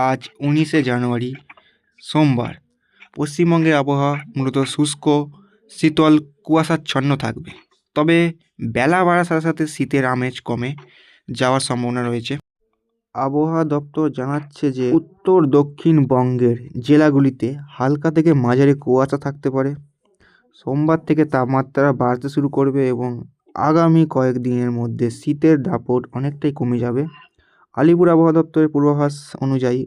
আজ 19শে জানুয়ারি সোমবার। পশ্চিমবঙ্গের আবহাওয়া মূলত শুষ্ক, শীতল, কুয়াশাচ্ছন্ন থাকবে। তবে বেলা বাড়ার সাথে সাথে শীতের আমেজ কমে যাওয়ার সম্ভাবনা রয়েছে। আবহাওয়া দপ্তর জানাচ্ছে যে উত্তর দক্ষিণবঙ্গের জেলাগুলিতে হালকা থেকে মাঝারি কুয়াশা থাকতে পারে। সোমবার থেকে তাপমাত্রা বাড়তে শুরু করবে এবং আগামী কয়েকদিনের মধ্যে শীতের দাপট অনেকটাই কমে যাবে। আলিপুর আবহাওয়া দপ্তরের পূর্বাভাস অনুযায়ী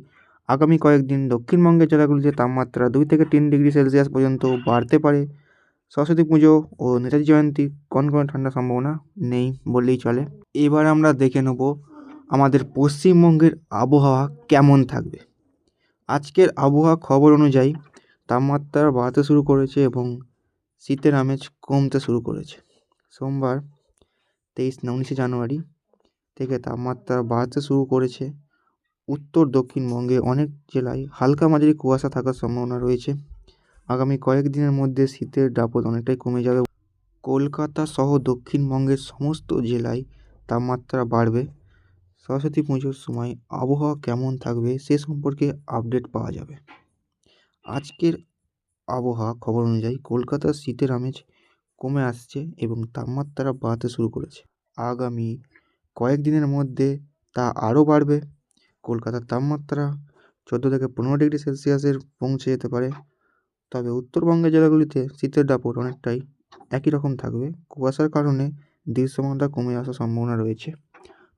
আগামী কয়েকদিন দক্ষিণবঙ্গের জেলাগুলিতে তাপমাত্রা 2 থেকে 3 ডিগ্রি সেলসিয়াস পর্যন্ত বাড়তে পারে। সরস্বতী পুজো ও নেতাজি জয়ন্তী কনকনে ঠান্ডার সম্ভাবনা নেই বললেই চলে। এবার আমরা দেখে নেব আমাদের পশ্চিমবঙ্গের আবহাওয়া কেমন থাকবে। আজকের আবহাওয়া খবর অনুযায়ী তাপমাত্রা বাড়তে শুরু করেছে এবং শীতের আমেজ কমতে শুরু করেছে। সোমবার 19শে জানুয়ারি থেকে তাপমাত্রা বাড়তে শুরু করেছে। উত্তর দক্ষিণবঙ্গে অনেক জেলায় হালকা মাঝারি কুয়াশা থাকার সম্ভাবনা রয়েছে। আগামী কয়েকদিনের মধ্যে শীতের দাপট অনেকটাই কমে যাবে। কলকাতা সহ দক্ষিণবঙ্গের সমস্ত জেলায় তাপমাত্রা বাড়বে। সরস্বতী পুজোর সময় আবহাওয়া কেমন থাকবে সে সম্পর্কে আপডেট পাওয়া যাবে। আজকের আবহাওয়া খবর অনুযায়ী কলকাতার শীতের আমেজ কমে আসছে এবং তাপমাত্রা বাড়তে শুরু করেছে। আগামী কয়েকদিনের মধ্যে তা আরও বাড়বে। কলকাতার তাপমাত্রা 14 থেকে 15 ডিগ্রি সেলসিয়াসের পৌঁছে যেতে পারে। তবে উত্তরবঙ্গের জেলাগুলিতে শীতের দাপট অনেকটাই একই রকম থাকবে। কুয়াশার কারণে দৃশ্যমানতা কমে আসার সম্ভাবনা রয়েছে।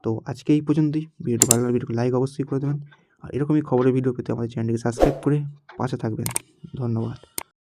তো আজকে এই পর্যন্তই। ভিডিওটি ভালো লাগলে ভিডিওকে লাইক অবশ্যই করে দেবেন। আর এরকমই খবরের ভিডিও পেতে আমাদের চ্যানেলটিকে সাবস্ক্রাইব করে পাশে থাকবেন। ধন্যবাদ।